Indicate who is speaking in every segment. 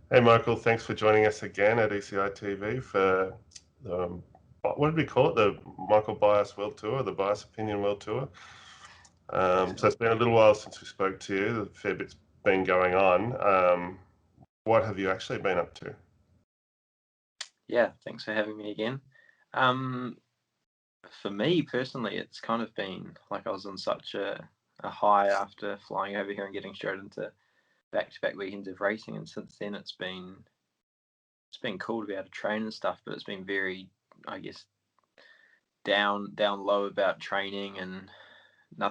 Speaker 1: Hey, Michael, thanks for joining us again at UCI TV for what did we call it? The Michael Bias World Tour, the Bias Opinion World Tour. So it's been a little while since we spoke to you. A fair bit's been going on. What have you actually been up to?
Speaker 2: Yeah, thanks for having me again. For me personally, it's kind of been like I was on such a high after flying over here and getting straight into back-to-back weekends of racing, and since then it's been cool to be able to train and stuff, but it's been very, I guess, down low about training, and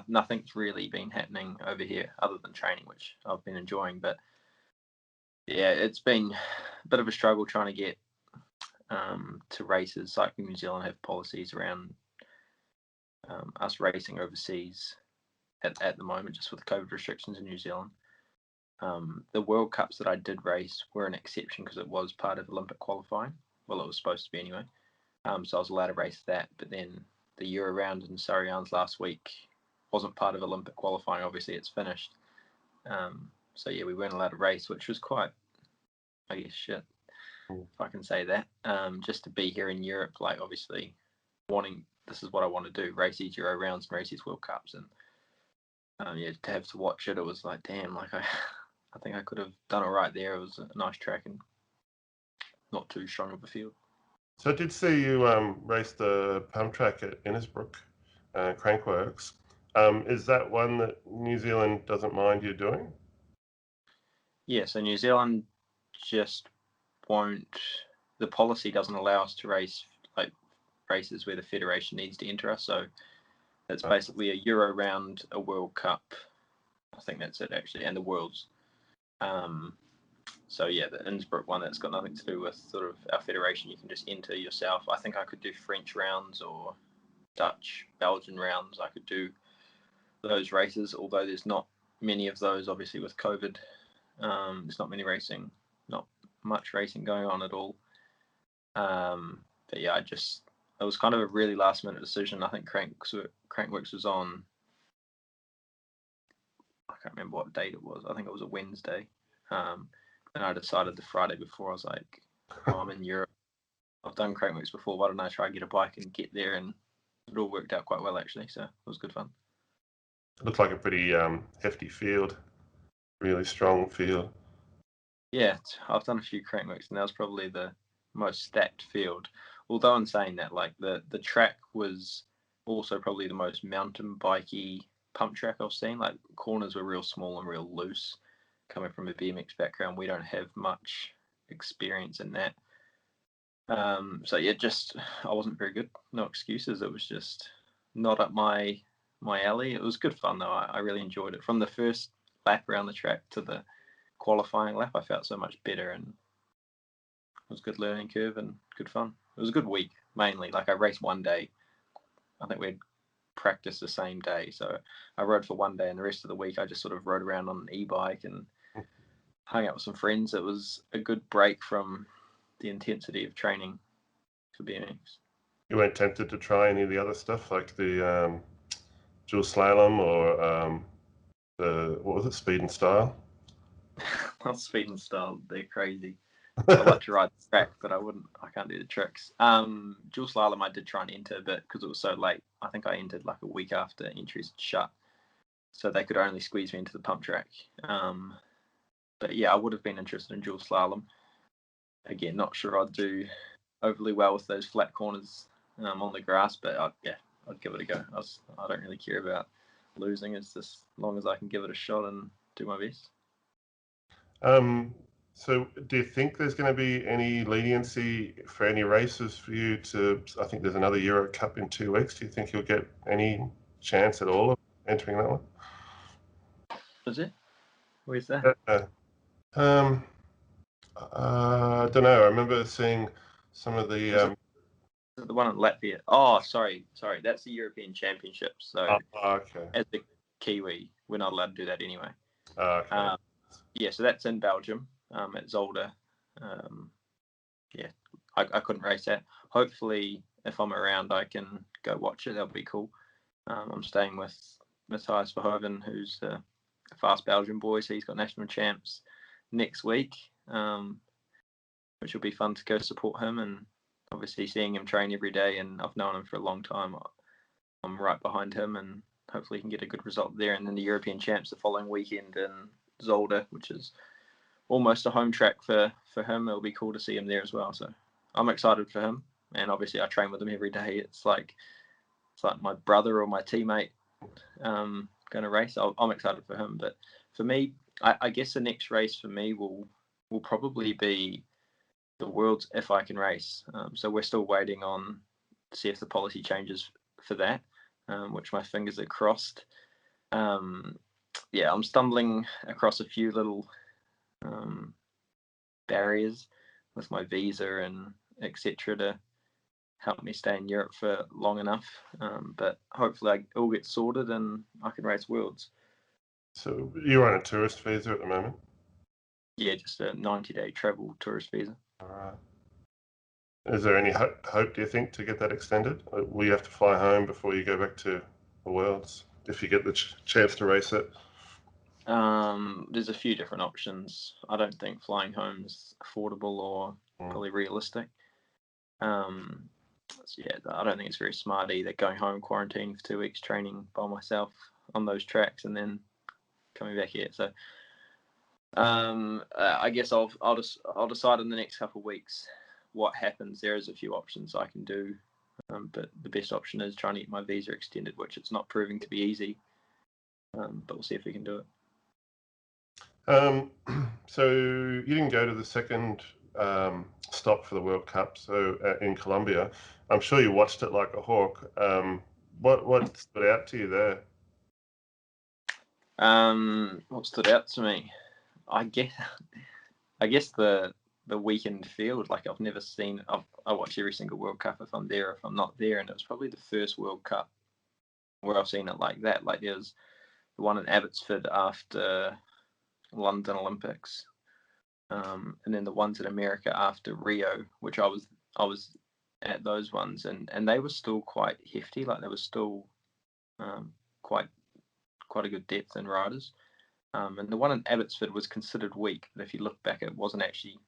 Speaker 2: nothing's really been happening over here other than training, which I've been enjoying. But yeah, it's been a bit of a struggle trying to get to races. Cycling New Zealand have policies around us racing overseas at the moment, just with COVID restrictions in New Zealand. The World Cups that I did race were an exception because it was part of Olympic qualifying. Well, it was supposed to be anyway. So I was allowed to race that. But then the Euro round in Surrey last week wasn't part of Olympic qualifying. Obviously, it's finished. So yeah, we weren't allowed to race, which was quite, I guess, shit, if I can say that. Just to be here in Europe, like obviously this is what I want to do: race these Euro rounds and race these World Cups, and yeah, to have to watch it, it was like, damn, like I think I could have done it right there. It was a nice track and not too strong of a field.
Speaker 1: So I did see you race the pump track at Innisbrook, Crankworx. Is that one that New Zealand doesn't mind you doing?
Speaker 2: Yeah, so New Zealand just won't. The policy doesn't allow us to race like races where the federation needs to enter us. So it's basically a Euro round, a World Cup. I think that's it actually, and the Worlds. So yeah, the Innsbruck one, that's got nothing to do with sort of our federation. You can just enter yourself. I think I could do French rounds or Dutch, Belgian rounds. I could do those races, although there's not many of those, obviously, with COVID. There's not much racing going on at all. But yeah, it was kind of a really last minute decision. I think Crankworx was on, I can't remember what date it was. I think it was a Wednesday. And I decided the Friday before, I was like, oh, I'm in Europe. I've done Crankworx before. Why don't I try and get a bike and get there? And it all worked out quite well, actually. So it was good fun.
Speaker 1: It looked like a pretty hefty field, really strong field.
Speaker 2: Yeah, I've done a few Crankworx, and that was probably the most stacked field. Although in saying that, like the track was also probably the most mountain bikey pump track I've seen. Like corners were real small and real loose. Coming from a BMX background, we don't have much experience in that. So yeah, I wasn't very good. No excuses. It was just not up my alley. It was good fun though. I really enjoyed it. From the first lap around the track to the qualifying lap, I felt so much better, and it was a good learning curve and good fun. It was a good week mainly. Like I raced one day. I think we'd practiced the same day, so I rode for one day, and the rest of the week I just sort of rode around on an e-bike and hung out with some friends. It was a good break from the intensity of training for BMX.
Speaker 1: You weren't tempted to try any of the other stuff, like the dual slalom or the, what was it, speed and style?
Speaker 2: Not speed and style, they're crazy. I like to ride the track, but I can't do the tricks. Dual slalom I did try and enter, but because it was so late, I think I entered like a week after entries shut, so they could only squeeze me into the pump track. But yeah, I would have been interested in dual slalom. Again, not sure I'd do overly well with those flat corners on the grass, but I'd give it a go. I don't really care about losing. It's just as long as I can give it a shot and do my best.
Speaker 1: So do you think there's going to be any leniency for any races for you to, I think there's another Euro Cup in 2 weeks. Do you think you'll get any chance at all of entering that one?
Speaker 2: Is it? Where's that?
Speaker 1: I don't know. I remember seeing some of the...
Speaker 2: the one in Latvia. Oh, sorry. That's the European Championships. So
Speaker 1: okay.
Speaker 2: As the Kiwi, we're not allowed to do that anyway.
Speaker 1: Okay.
Speaker 2: Yeah, so that's in Belgium. At Zolder. Yeah, I couldn't race that. Hopefully, if I'm around, I can go watch it. That'll be cool. I'm staying with Matthias Verhoeven, who's a fast Belgian boy, so he's got national champs next week. which will be fun to go support him, and obviously seeing him train every day, and I've known him for a long time. I'm right behind him, and hopefully he can get a good result there. And then the European Champs the following weekend in Zolder, which is almost a home track for him. It'll be cool to see him there as well. So I'm excited for him, and obviously I train with him every day. It's like my brother or my teammate going to race. I'm excited for him, but for me, I guess the next race for me will probably be the Worlds if I can race. So we're still waiting on to see if the policy changes for that, which my fingers are crossed. I'm stumbling across a few little barriers with my visa and etc. to help me stay in Europe for long enough. But hopefully it all gets sorted and I can race Worlds.
Speaker 1: So you're on a tourist visa at the moment?
Speaker 2: Yeah, just a 90-day travel tourist visa.
Speaker 1: All right. Is there any hope, do you think, to get that extended? Will you have to fly home before you go back to the Worlds if you get the chance to race it?
Speaker 2: There's a few different options. I don't think flying home is affordable or probably realistic. I don't think it's very smart either, going home, quarantining for 2 weeks, training by myself on those tracks, and then coming back here. So I guess I'll decide in the next couple of weeks what happens. There is a few options I can do, but the best option is trying to get my visa extended, which it's not proving to be easy. But we'll see if we can do it.
Speaker 1: So you didn't go to the second stop for the World Cup, so in Colombia. I'm sure you watched it like a hawk. What stood out to you there?
Speaker 2: What stood out to me? I guess the weekend field. Like I've never seen. I watch every single World Cup if I'm there, if I'm not there, and it was probably the first World Cup where I've seen it like that. Like there's the one in Abbotsford after London Olympics, and then the ones in America after Rio, which I was at those ones, and they were still quite hefty. Like they were still quite a good depth in riders. And the one in Abbotsford was considered weak, but if you look back, it wasn't actually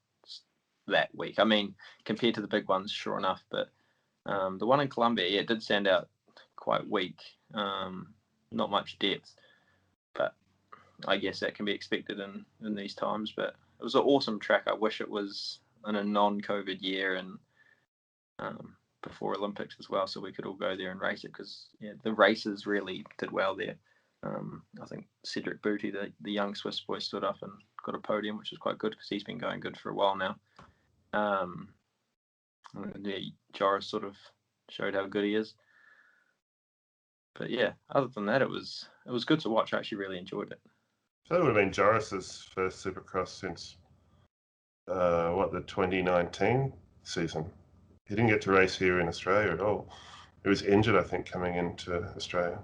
Speaker 2: that weak. I mean, compared to the big ones, sure enough, but the one in Colombia, it did stand out quite weak. Not much depth, but I guess that can be expected in these times. But it was an awesome track. I wish it was in a non-COVID year and before Olympics as well, so we could all go there and race it, because the races really did well there. I think Cedric Booty, the young Swiss boy, stood up and got a podium, which was quite good because he's been going good for a while now. Joris sort of showed how good he is. But yeah, other than that, it was good to watch. I actually really enjoyed it.
Speaker 1: So that would have been Joris's first Supercross since the 2019 season. He didn't get to race here in Australia at all. He was injured, I think, coming into Australia.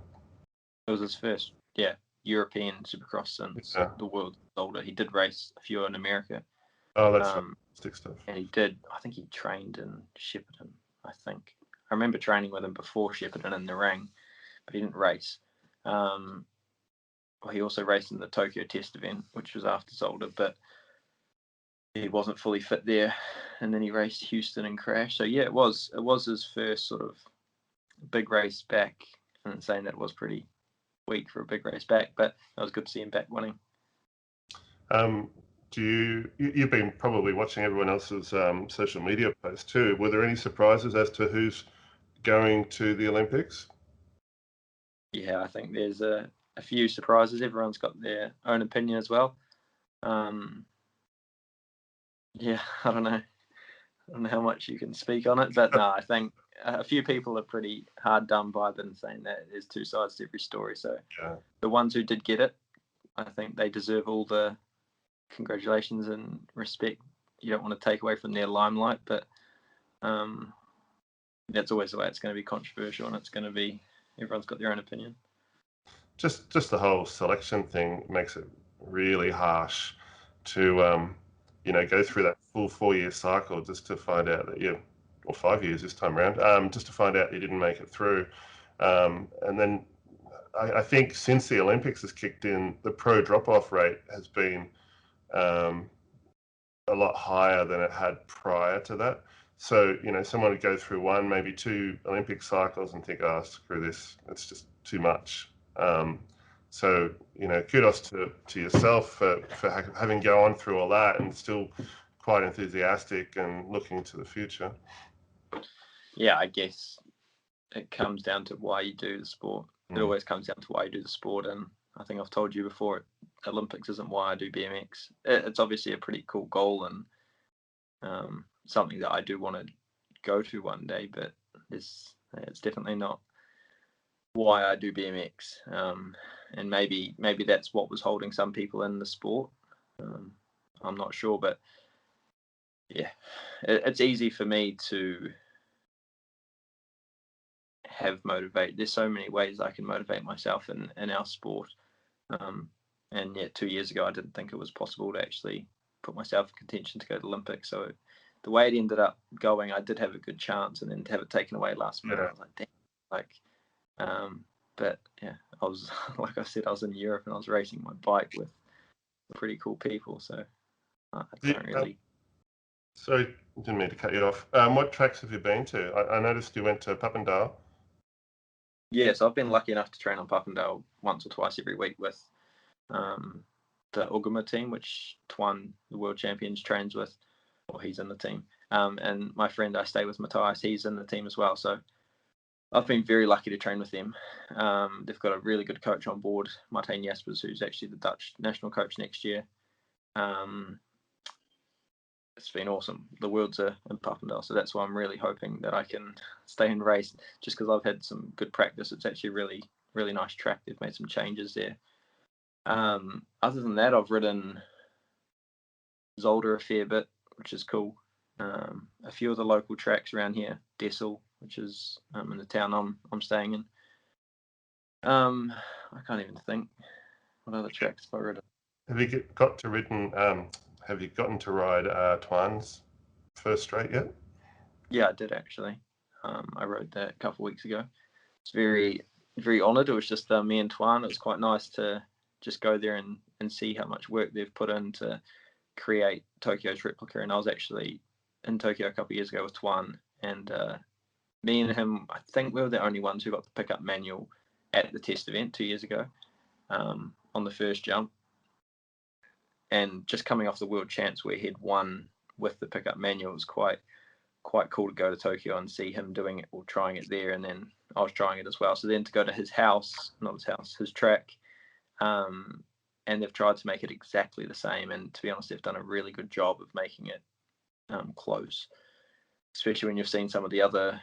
Speaker 2: It was his first, European Supercross since the World Older. He did race a few in America.
Speaker 1: Oh, that's stick stuff.
Speaker 2: And he did. I think he trained in Shepparton. I remember training with him before Shepparton in the ring, but he didn't race. He also raced in the Tokyo Test event, which was after Zolder, but he wasn't fully fit there. And then he raced Houston and crashed. So yeah, it was his first sort of big race back. And saying that it was pretty weak for a big race back, but it was good to see him back winning.
Speaker 1: You've been probably watching everyone else's social media posts too. Were there any surprises as to who's going to the Olympics?
Speaker 2: Yeah, I think there's a few surprises. Everyone's got their own opinion as well. I don't know how much you can speak on it, but no, I think a few people are pretty hard done by them, saying that there's two sides to every story. So the ones who did get it, I think they deserve all the congratulations and respect. You don't want to take away from their limelight, but that's always the way. It's going to be controversial, and it's going to be, everyone's got their own opinion.
Speaker 1: Just the whole selection thing makes it really harsh to go through that full 4-year cycle just to find out that or 5 years this time around, just to find out you didn't make it through. And then I think since the Olympics has kicked in, the pro drop-off rate has been a a lot higher than it had prior to that. So, someone would go through one, maybe two Olympic cycles and think, oh, screw this, it's just too much. So, kudos to yourself for having gone through all that and still quite enthusiastic and looking to the future.
Speaker 2: Yeah, I guess it comes down to why you do the sport. It always comes down to why you do the sport. And I think I've told you before, Olympics isn't why I do BMX. It's obviously a pretty cool goal and something that I do want to go to one day, but it's definitely not why I do BMX. And maybe that's what was holding some people in the sport. I'm not sure, but yeah, it's easy for me to motivate. There's so many ways I can motivate myself in our sport. And yeah, 2 years ago, I didn't think it was possible to actually put myself in contention to go to the Olympics. So the way it ended up going, I did have a good chance, and then to have it taken away last minute, I was like, damn. But yeah, I was, like I said, I was in Europe and I was racing my bike with pretty cool people. So I don't really.
Speaker 1: Sorry, didn't mean to cut you off. What tracks have you been to? I noticed you went to Papendale.
Speaker 2: Yeah, so I've been lucky enough to train on Papendale once or twice every week with the Ugama team, which Twan, the world champions, trains with, or he's in the team. And my friend I stay with, Matthias, he's in the team as well. So I've been very lucky to train with them. They've got a really good coach on board, Martijn Jaspers, who's actually the Dutch national coach next year. It's been awesome. The Worlds are in Papendale, so that's why I'm really hoping that I can stay and race, just because I've had some good practice. It's actually a really, really nice track. They've made some changes there. Other than that, I've ridden Zolder a fair bit, which is cool. A few of the local tracks around here, Dessel, which is in the town I'm staying in. I can't even think what other tracks have I ridden.
Speaker 1: Have you have you gotten to ride Twan's first straight yet?
Speaker 2: Yeah, I did actually. I rode that a couple of weeks ago. It's very, very honoured. It was just me and Twan. It was quite nice to just go there and see how much work they've put in to create Tokyo's replica. And I was actually in Tokyo a couple of years ago with Twan, and me and him, I think we were the only ones who got the pickup manual at the test event 2 years ago on the first jump. And just coming off the world champs where he'd won with the pickup manual, was quite cool to go to Tokyo and see him doing it or trying it there. And then I was trying it as well. So then to go to his track, and they've tried to make it exactly the same. And to be honest, they've done a really good job of making it close, especially when you've seen some of the other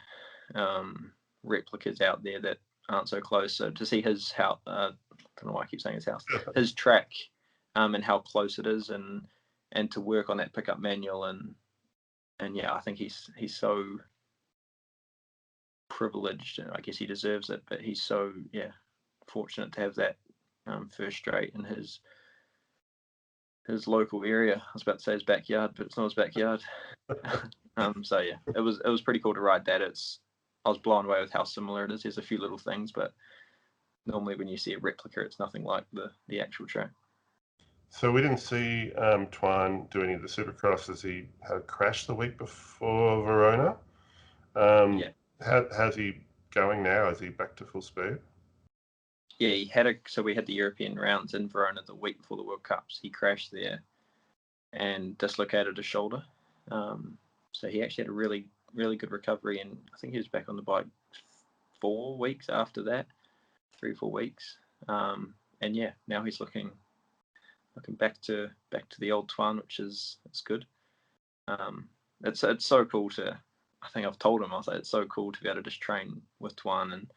Speaker 2: replicas out there that aren't so close. So to see his house, I don't know why I keep saying his track, and how close it is, and to work on that pickup manual, and yeah, I think he's so privileged. I guess he deserves it, but he's so fortunate to have that first straight in his local area. I was about to say his backyard, but it's not his backyard. So yeah, it was pretty cool to ride that. I was blown away with how similar it is. There's a few little things, but normally when you see a replica, it's nothing like the actual track.
Speaker 1: So we didn't see Twan do any of the Supercross as he had crashed the week before Verona. How's he going now? Is he back to full speed?
Speaker 2: Yeah, so we had the European rounds in Verona the week before the World Cups. He crashed there and dislocated his shoulder. So he actually had a really, really good recovery, and I think he was back on the bike 4 weeks after that, 3 or 4 weeks. And yeah, now he's looking back to the old Twan, which is good. It's so cool to. I think I've told him, I was like, it's so cool to be able to just train with Twan, and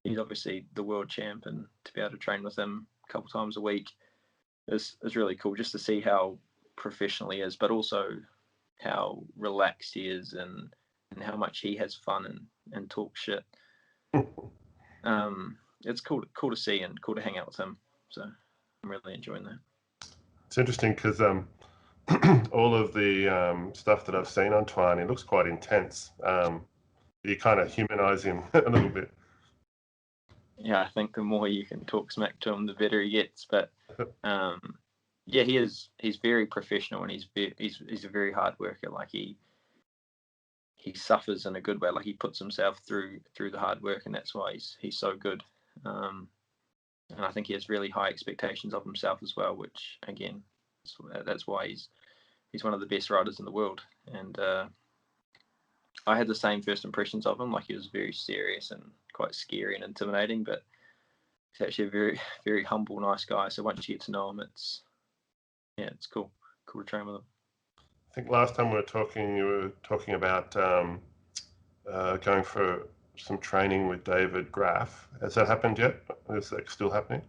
Speaker 2: he's obviously the world champ, and to be able to train with him a couple times a week is really cool, just to see how professional he is, but also how relaxed he is, and how much he has fun and talk shit. It's cool to see and cool to hang out with him. So I'm really enjoying that.
Speaker 1: It's interesting because all of the stuff that I've seen on Twan, he looks quite intense. You kind of humanize him a little bit.
Speaker 2: Yeah, I think the more you can talk smack to him, the better he gets. But Yeah, he is. He's very professional, and he's a very hard worker. Like he suffers in a good way. Like he puts himself through the hard work, and that's why he's so good. And I think he has really high expectations of himself as well, which again, that's why he's one of the best riders in the world. And I had the same first impressions of him. Like he was very serious and quite scary and intimidating, but he's actually a very, very humble, nice guy. So once you get to know him, it's cool to train with him.
Speaker 1: I think last time we were talking, you were talking about going for some training with David Graff. Has that happened yet? Is that still happening?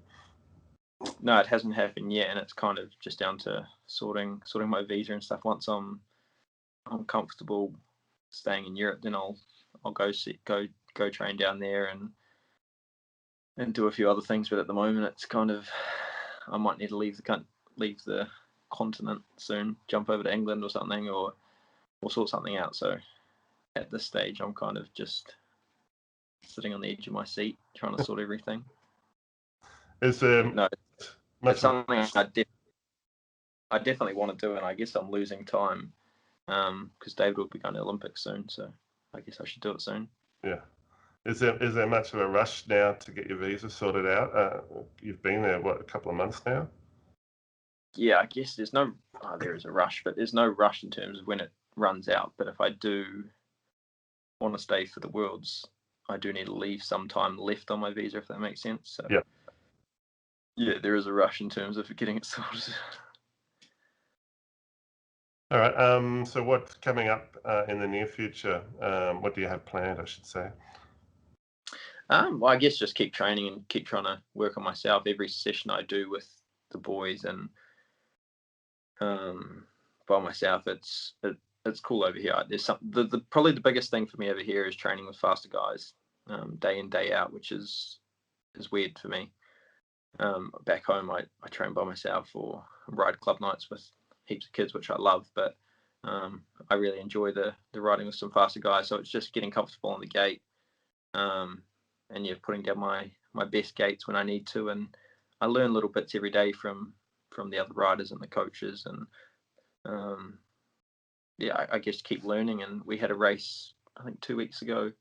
Speaker 2: No, it hasn't happened yet, and it's kind of just down to sorting my visa and stuff. Once I'm comfortable staying in Europe, then I'll go train down there and do a few other things. But at the moment, it's kind of I might need to leave the continent soon, jump over to England or something, or sort something out. So at this stage, I'm kind of just sitting on the edge of my seat trying to sort everything.
Speaker 1: Is
Speaker 2: no, it's something I definitely want to do, and I guess I'm losing time because David will be going to the Olympics soon, so I guess I should do it soon.
Speaker 1: Yeah. Is there much of a rush now to get your visa sorted out? You've been there, a couple of months now?
Speaker 2: Yeah, I guess there is a rush, but there's no rush in terms of when it runs out. But if I do want to stay for the Worlds, I do need to leave some time left on my visa, if that makes sense. So, yeah, there is a rush in terms of getting it sorted.
Speaker 1: All right. So what's coming up in the near future? What do you have planned, I should say?
Speaker 2: Well, I guess just keep training and keep trying to work on myself. Every session I do with the boys and by myself, it's cool over here. There's probably the biggest thing for me over here is training with faster guys, day in day out, which is weird for me. Back home, I train by myself or ride club nights with heaps of kids, which I love, but I really enjoy the riding with some faster guys. So it's just getting comfortable on the gate, and putting down my best gates when I need to, and I learn little bits every day from the other riders and the coaches, and I guess keep learning. And we had a race, I think 2 weeks ago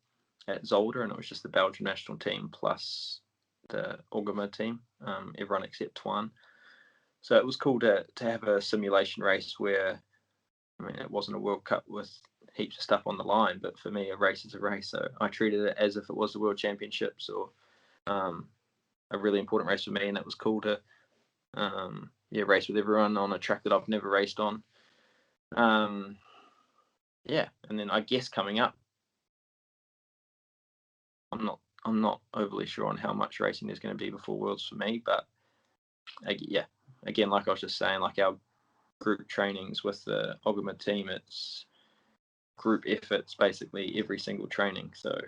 Speaker 2: at Zolder, and it was just the Belgian national team plus the Ogama team, everyone except Twan. So it was cool to have a simulation race where, I mean, it wasn't a World Cup with heaps of stuff on the line, but for me, a race is a race. So I treated it as if it was the World Championships or a really important race for me, and it was cool to race with everyone on a track that I've never raced on. And then I guess coming up, I'm not overly sure on how much racing there's going to be before Worlds for me, but again, like I was just saying, like our group trainings with the Ogama team, it's group efforts basically every single training. So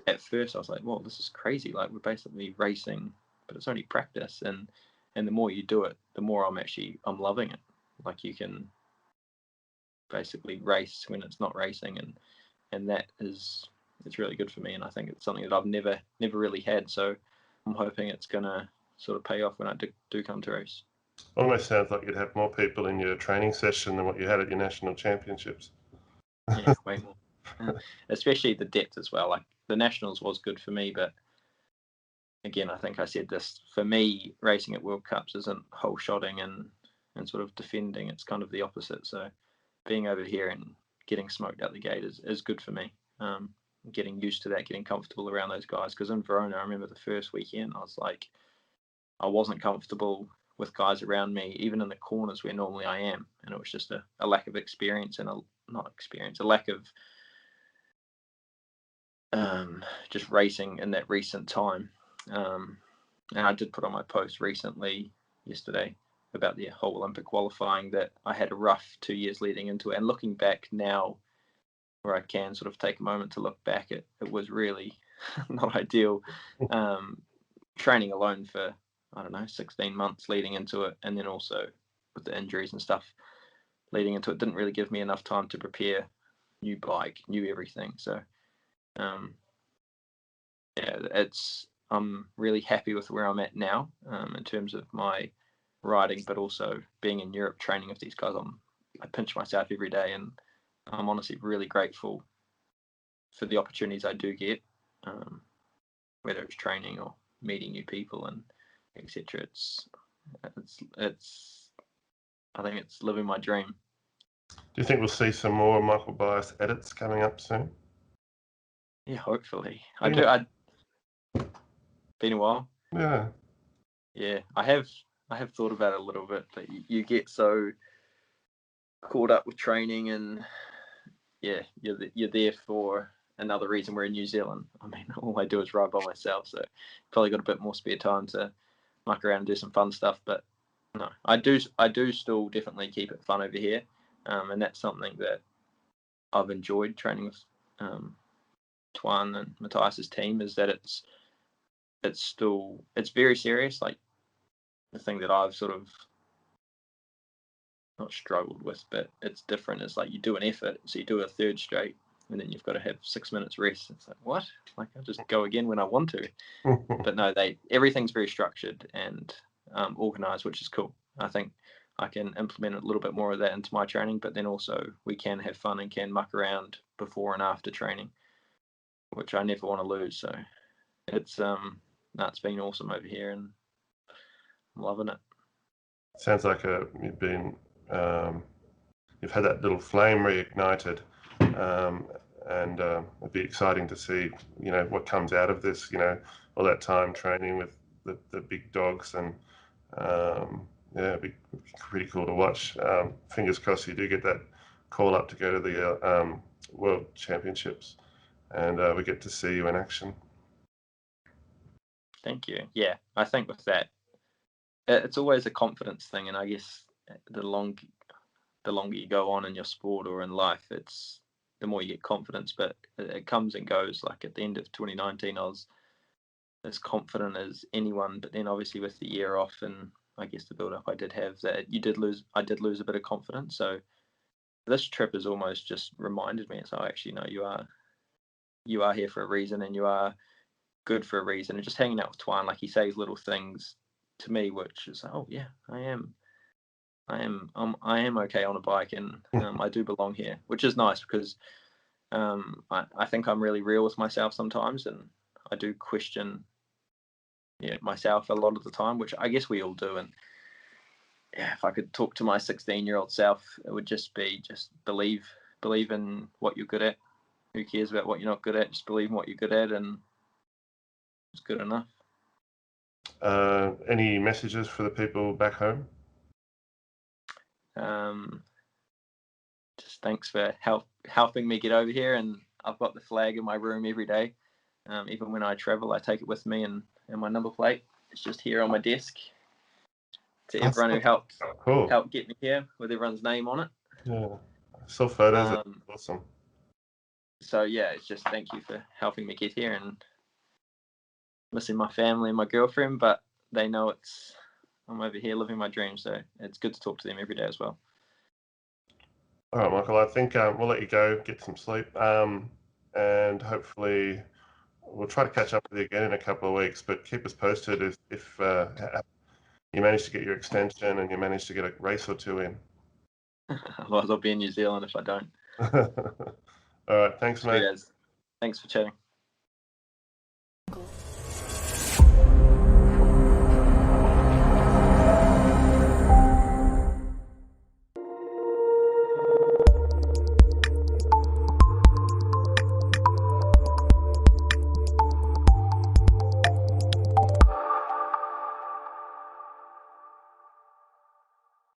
Speaker 2: at first I was like, well, this is crazy. Like we're basically racing, but it's only practice. And the more you do it, the more I'm loving it. Like you can basically race when it's not racing, and it's really good for me. And I think it's something that I've never really had. So I'm hoping it's gonna sort of pay off when I do come to race.
Speaker 1: Almost sounds like you'd have more people in your training session than what you had at your national championships.
Speaker 2: Yeah, way more. Especially the depth as well. Like the nationals was good for me, but again, I think I said this, for me, racing at World Cups isn't whole shotting and sort of defending. It's kind of the opposite. So being over here and getting smoked out the gate is good for me. Getting used to that, getting comfortable around those guys. Because in Verona, I remember the first weekend, I was like, I wasn't comfortable with guys around me, even in the corners where normally I am. And it was just a lack of experience and a lack of just racing in that recent time. And I did put on my post yesterday, about the whole Olympic qualifying, that I had a rough 2 years leading into it. And looking back now, where I can sort of take a moment to look back, it was really not ideal. Training alone for, 16 months leading into it, and then also with the injuries and stuff leading into it, didn't really give me enough time to prepare, new bike, new everything. So I'm really happy with where I'm at now, in terms of my riding, but also being in Europe training with these guys. I pinch myself every day, and I'm honestly really grateful for the opportunities I do get, whether it's training or meeting new people and etc. It's I think it's living my dream.
Speaker 1: Do you think we'll see some more Michael Bias edits coming up soon?
Speaker 2: Yeah, hopefully. I do. Been a while.
Speaker 1: Yeah.
Speaker 2: Yeah, I have thought about it a little bit, but you get so caught up with training, and yeah, you're there for another reason. We're in New Zealand. I mean, all I do is ride by myself, so probably got a bit more spare time to muck around and do some fun stuff. But no, I do still definitely keep it fun over here, and that's something that I've enjoyed training with Twan and Matthias's team, is that it's very serious. Like, the thing that I've sort of not struggled with, but it's different, is like you do an effort, so you do a third straight, and then you've got to have 6 minutes rest. It's like, what? Like, I just go again when I want to. But no, everything's very structured and organized, which is cool. I think I can implement a little bit more of that into my training, but then also we can have fun and can muck around before and after training, which I never want to lose. So it's it's been awesome over here, and I'm loving it.
Speaker 1: Sounds like you've been you've had that little flame reignited, and it'd be exciting to see what comes out of this. All that time training with the big dogs, and it'd be pretty cool to watch. Fingers crossed you do get that call up to go to the World Championships, and we get to see you in action.
Speaker 2: Thank you. Yeah, I think with that, it's always a confidence thing, and I guess the longer you go on in your sport or in life, it's the more you get confidence. But it comes and goes. Like, at the end of 2019, I was as confident as anyone, but then obviously with the year off and I guess the build up I did have, that I did lose a bit of confidence. So this trip has almost just reminded me, so actually, no, you are here for a reason, and you are good for a reason. And just hanging out with Twan, like, he says little things to me, which is, oh yeah, I am okay on a bike, and I do belong here, which is nice, because I think I'm really real with myself sometimes, and I do question myself a lot of the time, which I guess we all do. And yeah, if I could talk to my 16-year-old self, it would just be believe in what you're good at. Who cares about what you're not good at? Just believe in what you're good at, and it's good enough.
Speaker 1: Any messages for the people back home?
Speaker 2: Just thanks for helping me get over here, and I've got the flag in my room every day. Even when I travel, I take it with me, and my number plate is just here on my desk. To everyone who helped get me here, with everyone's name on it.
Speaker 1: Yeah, I saw photos. Awesome.
Speaker 2: So yeah, it's just thank you for helping me get here, and missing my family and my girlfriend, but they know I'm over here living my dream, so it's good to talk to them every day as well.
Speaker 1: All right, Michael, I think we'll let you go, get some sleep, and hopefully we'll try to catch up with you again in a couple of weeks, but keep us posted if you manage to get your extension and you manage to get a race or two in.
Speaker 2: Otherwise, I'll be in New Zealand if I don't.
Speaker 1: All right, thanks, mate.
Speaker 2: Thanks for chatting.